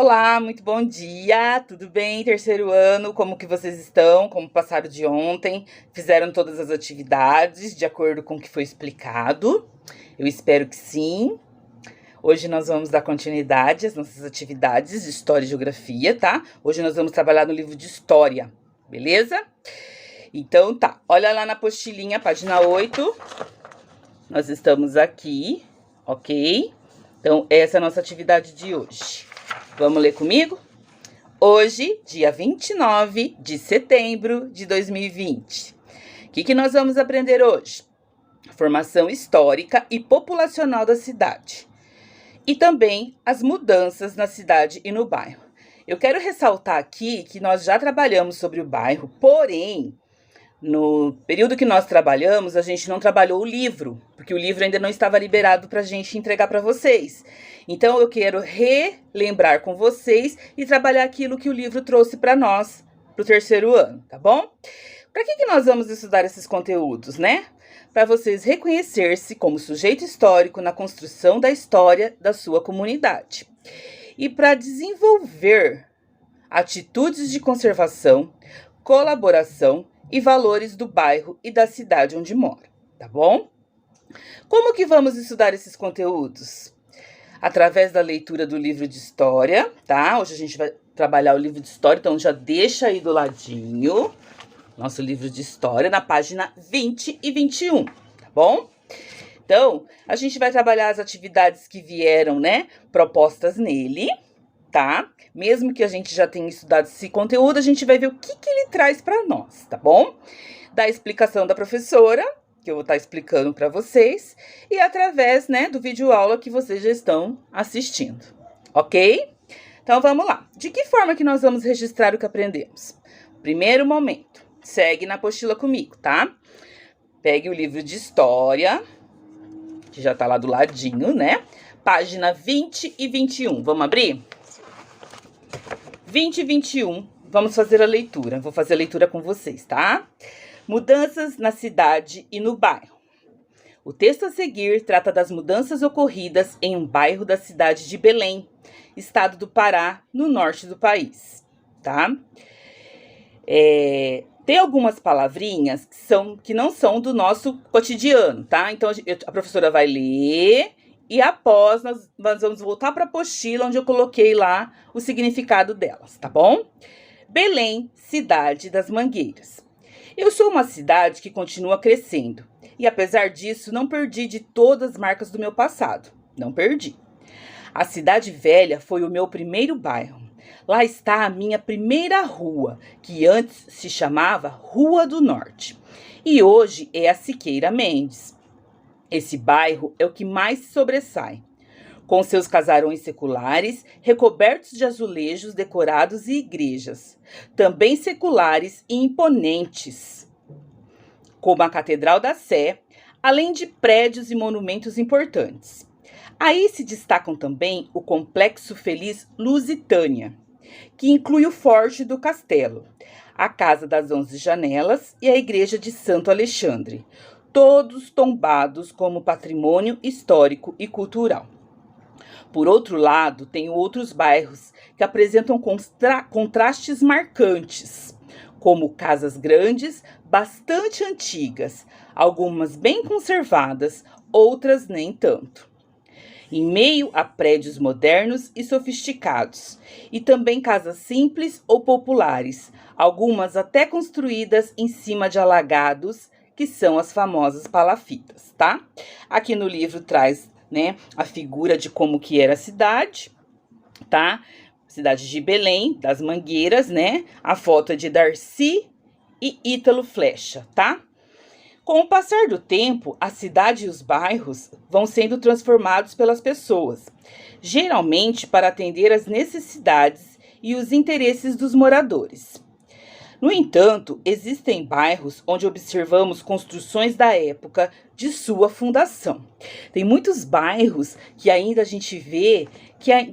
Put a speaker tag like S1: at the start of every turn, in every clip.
S1: Olá, muito bom dia, tudo bem? Terceiro ano, como que vocês estão? Como passaram de ontem? Fizeram todas as atividades de acordo com o que foi explicado? Eu espero que sim. Hoje nós vamos dar continuidade às nossas atividades de História e Geografia, tá? Hoje nós vamos trabalhar no livro de História, beleza? Então tá, olha lá na apostilinha, página 8. Nós estamos aqui, ok? Então, essa é a nossa atividade de hoje. Vamos ler comigo? Hoje, dia 29 de setembro de 2020. O que nós vamos aprender hoje? Formação histórica e populacional da cidade. E também as mudanças na cidade e no bairro. Eu quero ressaltar aqui que nós já trabalhamos sobre o bairro, porém, no período que nós trabalhamos, a gente não trabalhou o livro, porque o livro ainda não estava liberado para a gente entregar para vocês. Então, eu quero relembrar com vocês e trabalhar aquilo que o livro trouxe para nós, para o terceiro ano, tá bom? Para que nós vamos estudar esses conteúdos, né? Para vocês reconhecer-se como sujeito histórico na construção da história da sua comunidade. E para desenvolver atitudes de conservação, colaboração e valores do bairro e da cidade onde mora, tá bom? Como que vamos estudar esses conteúdos? Através da leitura do livro de história, tá? Hoje a gente vai trabalhar o livro de história, então já deixa aí do ladinho nosso livro de história na página 20 e 21, tá bom? Então, a gente vai trabalhar as atividades que vieram, né, propostas nele, tá? Mesmo que a gente já tenha estudado esse conteúdo, a gente vai ver o que ele traz para nós, tá bom? Da explicação da professora, que eu vou estar explicando para vocês, e através, né, do vídeo aula que vocês já estão assistindo, ok? Então, vamos lá. De que forma que nós vamos registrar o que aprendemos? Primeiro momento, segue na apostila comigo, tá? Pegue o livro de história, que já tá lá do ladinho, né? Página 20 e 21. Vamos abrir? 20 e 21, vamos fazer a leitura. Vou fazer a leitura com vocês, tá? Mudanças na cidade e no bairro. O texto a seguir trata das mudanças ocorridas em um bairro da cidade de Belém, estado do Pará, no norte do país, tá? Tem algumas palavrinhas que não são do nosso cotidiano, tá? Então, a professora vai ler e após nós vamos voltar para a apostila onde eu coloquei lá o significado delas, tá bom? Belém, cidade das mangueiras. Eu sou uma cidade que continua crescendo e, apesar disso, não perdi de todas as marcas do meu passado. Não perdi. A Cidade Velha foi o meu primeiro bairro. Lá está a minha primeira rua, que antes se chamava Rua do Norte e hoje é a Siqueira Mendes. Esse bairro é o que mais se sobressai, com seus casarões seculares, recobertos de azulejos decorados e igrejas, também seculares e imponentes, como a Catedral da Sé, além de prédios e monumentos importantes. Aí se destacam também o Complexo Feliz Lusitânia, que inclui o Forte do Castelo, a Casa das 11 Janelas e a Igreja de Santo Alexandre, todos tombados como patrimônio histórico e cultural. Por outro lado, tem outros bairros que apresentam contrastes marcantes, como casas grandes, bastante antigas, algumas bem conservadas, outras nem tanto. Em meio a prédios modernos e sofisticados, e também casas simples ou populares, algumas até construídas em cima de alagados, que são as famosas palafitas, tá? Aqui no livro traz, né, a figura de como que era a cidade, tá? Cidade de Belém, das Mangueiras, né? A foto é de Darcy e Ítalo Flecha, tá? Com o passar do tempo, a cidade e os bairros vão sendo transformados pelas pessoas, geralmente para atender às necessidades e os interesses dos moradores. No entanto, existem bairros onde observamos construções da época de sua fundação. Tem muitos bairros que ainda a gente vê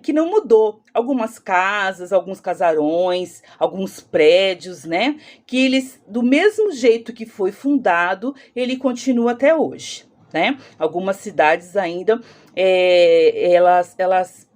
S1: que não mudou. Algumas casas, alguns casarões, alguns prédios, né? Que eles, do mesmo jeito que foi fundado, ele continua até hoje, né? Algumas cidades ainda, elas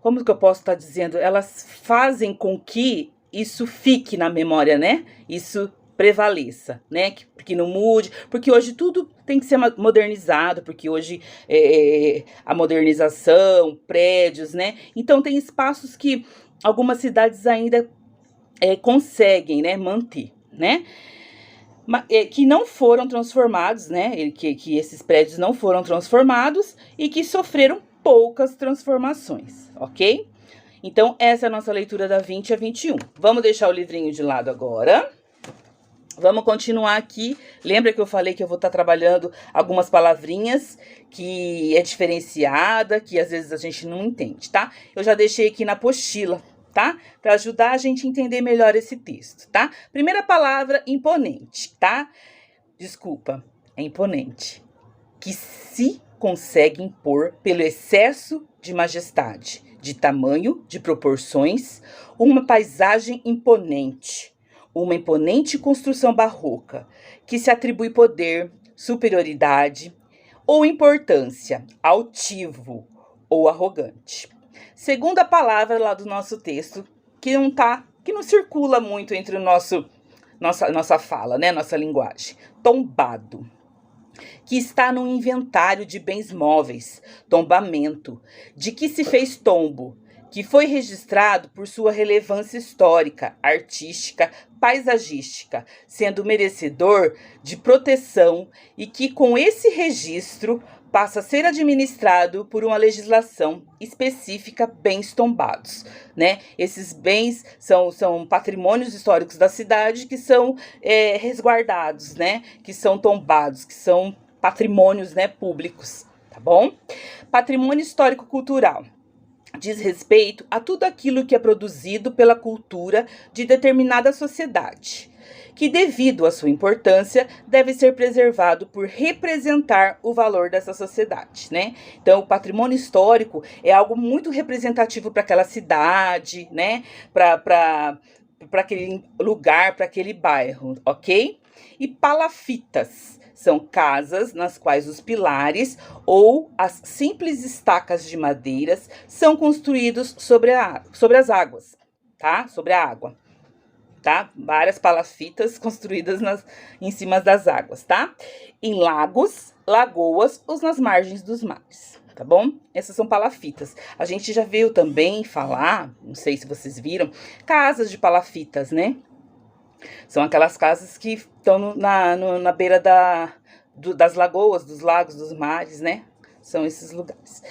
S1: como que eu posso estar dizendo? Elas fazem com que isso fique na memória, né? Isso prevaleça, né? Que não mude, porque hoje tudo tem que ser modernizado, porque hoje a modernização, prédios, né? Então tem espaços que algumas cidades ainda conseguem, né, manter, né? Que não foram transformados, né? Que esses prédios não foram transformados e que sofreram poucas transformações, ok? Então, essa é a nossa leitura da 20 a 21. Vamos deixar o livrinho de lado agora. Vamos continuar aqui. Lembra que eu falei que eu vou estar trabalhando algumas palavrinhas que é diferenciada, que às vezes a gente não entende, tá? Eu já deixei aqui na apostila, tá? Para ajudar a gente a entender melhor esse texto, tá? Primeira palavra, imponente, tá? Desculpa, é imponente. Que se consegue impor pelo excesso de majestade, de tamanho, de proporções, uma paisagem imponente. Uma imponente construção barroca, que se atribui poder, superioridade ou importância, altivo ou arrogante. Segunda palavra lá do nosso texto, que não circula muito entre o nossa fala, né, nossa linguagem. Tombado, que está no inventário de bens móveis, tombamento, de que se fez tombo, que foi registrado por sua relevância histórica, artística, paisagística, sendo merecedor de proteção e que com esse registro passa a ser administrado por uma legislação específica, bens tombados, né? Esses bens são patrimônios históricos da cidade que são resguardados, né? Que são tombados, que são patrimônios, né, públicos, tá bom? Patrimônio histórico-cultural diz respeito a tudo aquilo que é produzido pela cultura de determinada sociedade, que devido à sua importância deve ser preservado por representar o valor dessa sociedade, né? Então, o patrimônio histórico é algo muito representativo para aquela cidade, né? Para aquele lugar, para aquele bairro, ok? E palafitas são casas nas quais os pilares ou as simples estacas de madeiras são construídos sobre as águas, tá? Sobre a água, tá? Várias palafitas construídas em cima das águas, tá? Em lagos, lagoas ou nas margens dos mares, tá bom? Essas são palafitas. A gente já veio também falar, não sei se vocês viram, casas de palafitas, né? São aquelas casas que estão na beira das lagoas, dos lagos, dos mares, né? São esses lugares.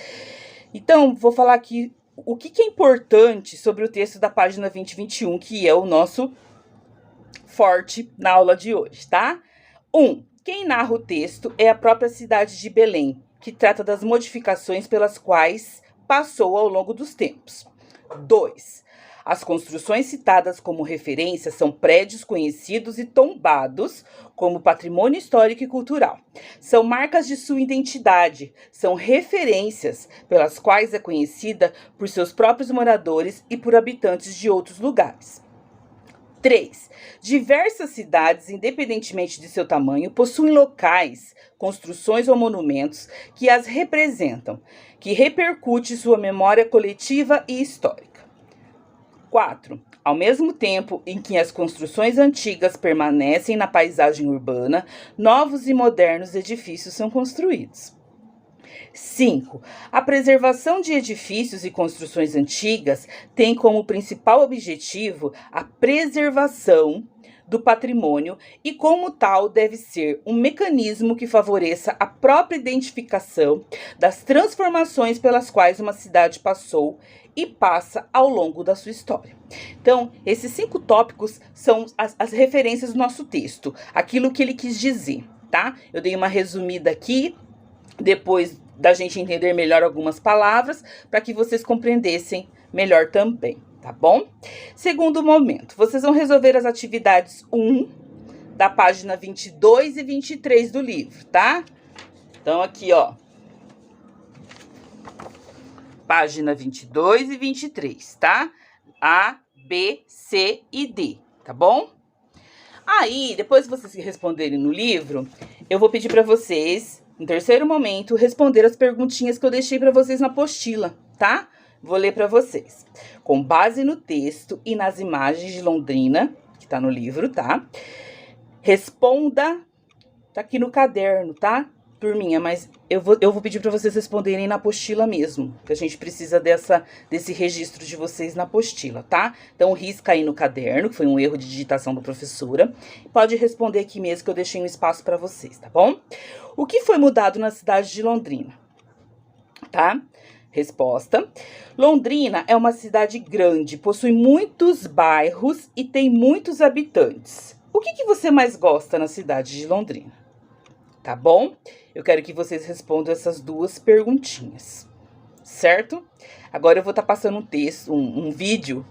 S1: Então, vou falar aqui o que é importante sobre o texto da página 20 e 21, que é o nosso forte na aula de hoje, tá? 1. Quem narra o texto é a própria cidade de Belém, que trata das modificações pelas quais passou ao longo dos tempos. 2. As construções citadas como referência são prédios conhecidos e tombados como patrimônio histórico e cultural. São marcas de sua identidade, são referências pelas quais é conhecida por seus próprios moradores e por habitantes de outros lugares. 3. Diversas cidades, independentemente de seu tamanho, possuem locais, construções ou monumentos que as representam, que repercute sua memória coletiva e histórica. 4. Ao mesmo tempo em que as construções antigas permanecem na paisagem urbana, novos e modernos edifícios são construídos. 5. A preservação de edifícios e construções antigas tem como principal objetivo a preservação do patrimônio e, como tal, deve ser um mecanismo que favoreça a própria identificação das transformações pelas quais uma cidade passou e passa ao longo da sua história. Então, esses 5 tópicos são as referências do nosso texto, aquilo que ele quis dizer, tá? Eu dei uma resumida aqui, depois da gente entender melhor algumas palavras, para que vocês compreendessem melhor também, tá bom? Segundo momento, vocês vão resolver as atividades 1 da página 22 e 23 do livro, tá? Então, aqui, ó. Página 22 e 23, tá? A, B, C e D, tá bom? Aí, depois que vocês responderem no livro, eu vou pedir para vocês, no terceiro momento, responder as perguntinhas que eu deixei para vocês na apostila, tá? Vou ler para vocês. Com base no texto e nas imagens de Londrina, que tá no livro, tá? Responda, tá aqui no caderno, tá? Turminha, mas eu vou pedir para vocês responderem na apostila mesmo, que a gente precisa desse registro de vocês na apostila, tá? Então, risca aí no caderno, que foi um erro de digitação da professora. Pode responder aqui mesmo, que eu deixei um espaço para vocês, tá bom? O que foi mudado na cidade de Londrina? Tá? Resposta. Londrina é uma cidade grande, possui muitos bairros e tem muitos habitantes. O que você mais gosta na cidade de Londrina? Tá bom? Eu quero que vocês respondam essas duas perguntinhas, certo? Agora eu vou estar passando um texto, um vídeo,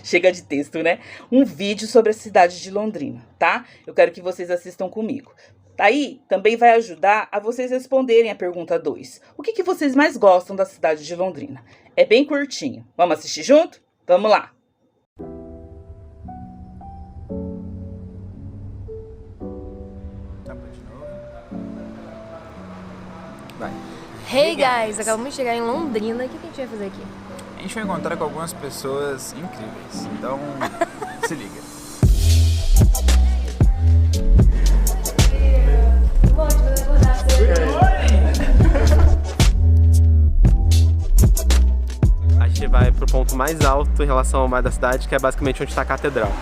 S1: chega de texto, né? Um vídeo sobre a cidade de Londrina, tá? Eu quero que vocês assistam comigo. Aí, também vai ajudar a vocês responderem a pergunta 2. O que vocês mais gostam da cidade de Londrina? É bem curtinho. Vamos assistir junto? Vamos lá!
S2: Hey guys, acabamos de chegar em Londrina. O que a gente vai fazer aqui?
S3: A gente vai encontrar com algumas pessoas incríveis, então se liga.
S4: A gente vai pro ponto mais alto em relação ao mar da cidade, que é basicamente onde está a catedral.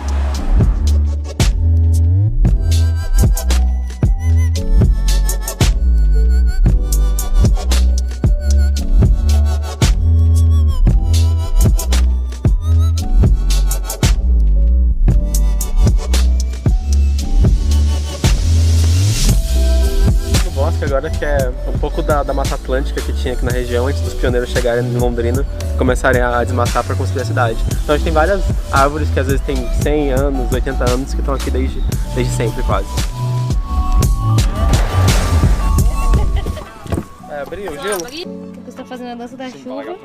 S4: Agora que é um pouco da Mata Atlântica que tinha aqui na região antes dos pioneiros chegarem em Londrina e começarem a desmatar para construir a cidade. Então a gente tem várias árvores que às vezes tem 100 anos, 80 anos que estão aqui desde sempre quase. Abriu o gelo?
S2: O que você está fazendo a dança da chuva?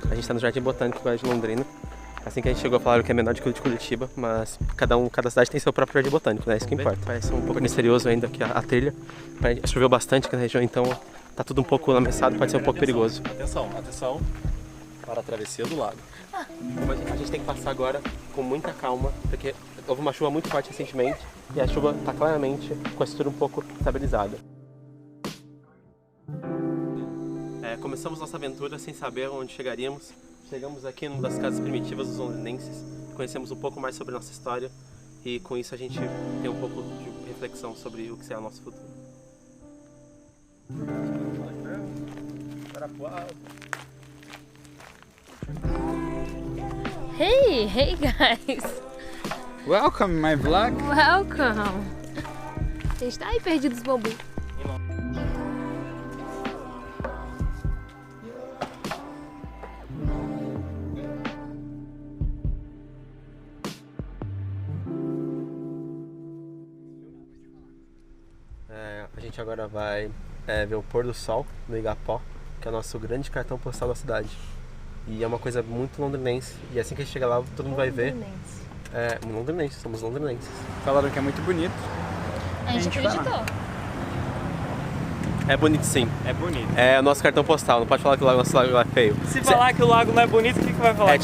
S4: A gente está no Jardim Botânico de Londrina. Assim que a gente chegou, falaram que é menor do que o de Curitiba, mas cada cidade tem seu próprio Jardim Botânico, né? Isso que importa. Parece um pouco misterioso ainda aqui a trilha. Choveu bastante aqui na região, então tá tudo um pouco lamechado, pode ser um pouco perigoso.
S5: Atenção para a travessia do lago.
S4: A gente tem que passar agora com muita calma, porque houve uma chuva muito forte recentemente e a chuva está claramente com a estrutura um pouco estabilizada. Começamos nossa aventura sem saber onde chegaríamos. Chegamos aqui numa das casas primitivas dos londrinenses, conhecemos um pouco mais sobre a nossa história e com isso a gente tem um pouco de reflexão sobre o que será o nosso futuro.
S2: Hey guys!
S3: Welcome, my vlog!
S2: Welcome! A gente tá aí perdidos, bobo.
S4: A gente agora vai ver o pôr do sol no Igapó, que é o nosso grande cartão postal da cidade. E é uma coisa muito londrinense. E assim que a gente chegar lá, todo mundo vai ver. Londrinense, somos londrinenses.
S3: Falaram que é muito bonito.
S2: A gente acreditou.
S4: É bonito sim.
S5: É bonito.
S4: É o nosso cartão postal, não pode falar que o nosso lago é feio.
S5: Se falar que o lago não é bonito, o que vai falar?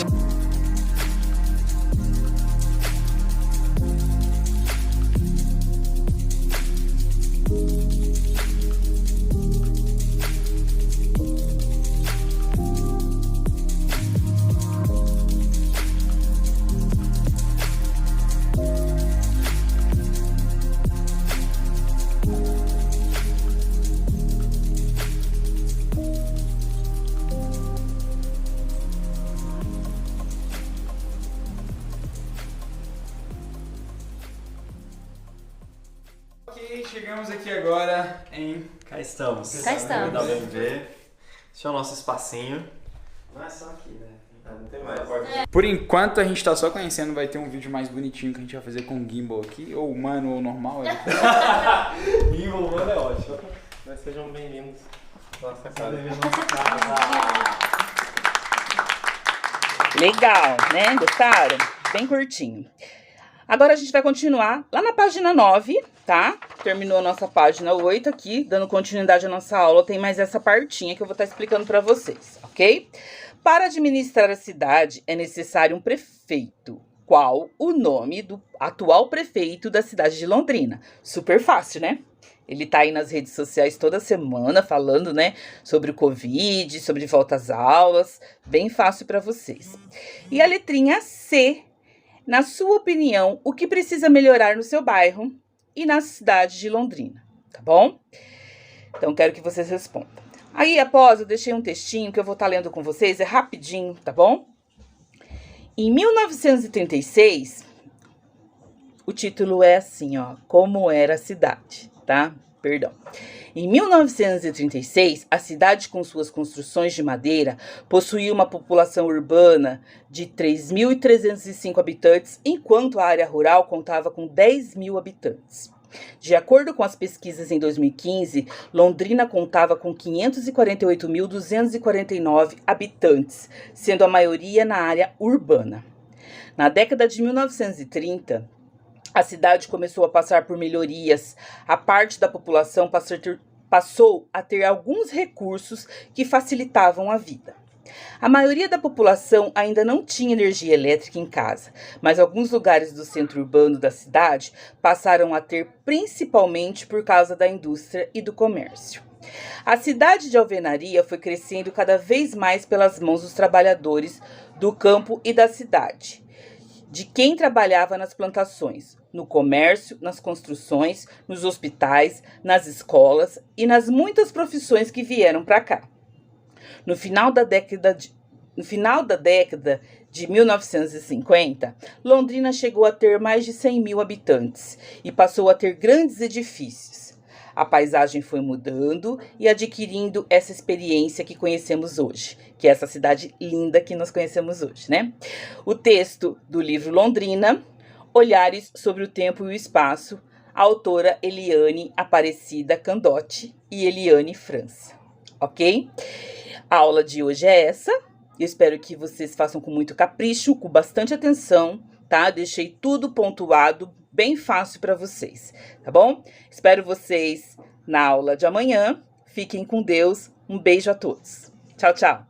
S3: chegamos aqui agora em...
S5: Cá estamos.
S2: Cá estamos.
S5: Da UMB. Esse é o nosso espacinho. Não é só aqui, né? Não tem mais.
S3: Por enquanto a gente tá só conhecendo, vai ter um vídeo mais bonitinho que a gente vai fazer com o gimbal aqui, ou humano ou normal.
S5: Gimbal humano é ótimo.
S4: Mas sejam bem-vindos à nossa casa.
S1: Legal, né? Gostaram? Bem curtinho. Agora a gente vai continuar lá na página 9, tá? Terminou a nossa página 8 aqui, dando continuidade à nossa aula. Tem mais essa partinha que eu vou estar explicando para vocês, ok? Para administrar a cidade é necessário um prefeito. Qual o nome do atual prefeito da cidade de Londrina? Super fácil, né? Ele tá aí nas redes sociais toda semana falando, né, sobre o Covid, sobre volta às aulas. Bem fácil para vocês. E a letrinha C. Na sua opinião, o que precisa melhorar no seu bairro e na cidade de Londrina, tá bom? Então, quero que vocês respondam. Aí, após, eu deixei um textinho que eu vou estar lendo com vocês, é rapidinho, tá bom? Em 1936, o título é assim, ó, Como era a cidade, tá? Perdão. Em 1936, a cidade com suas construções de madeira possuía uma população urbana de 3.305 habitantes, enquanto a área rural contava com 10.000 habitantes. De acordo com as pesquisas em 2015, Londrina contava com 548.249 habitantes, sendo a maioria na área urbana. Na década de 1930, a cidade começou a passar por melhorias. A parte da população passou a ter alguns recursos que facilitavam a vida. A maioria da população ainda não tinha energia elétrica em casa, mas alguns lugares do centro urbano da cidade passaram a ter, principalmente por causa da indústria e do comércio. A cidade de Alvenaria foi crescendo cada vez mais pelas mãos dos trabalhadores do campo e da cidade, de quem trabalhava nas plantações, no comércio, nas construções, nos hospitais, nas escolas e nas muitas profissões que vieram para cá. No final da década de 1950, Londrina chegou a ter mais de 100.000 habitantes e passou a ter grandes edifícios. A paisagem foi mudando e adquirindo essa experiência que conhecemos hoje, que é essa cidade linda que nós conhecemos hoje, né? O texto do livro Londrina, Olhares sobre o Tempo e o Espaço, a autora Eliane Aparecida Candotti e Eliane França, ok? A aula de hoje é essa. Eu espero que vocês façam com muito capricho, com bastante atenção, tá? Deixei tudo pontuado, bem fácil para vocês, tá bom? Espero vocês na aula de amanhã. Fiquem com Deus. Um beijo a todos. Tchau, tchau.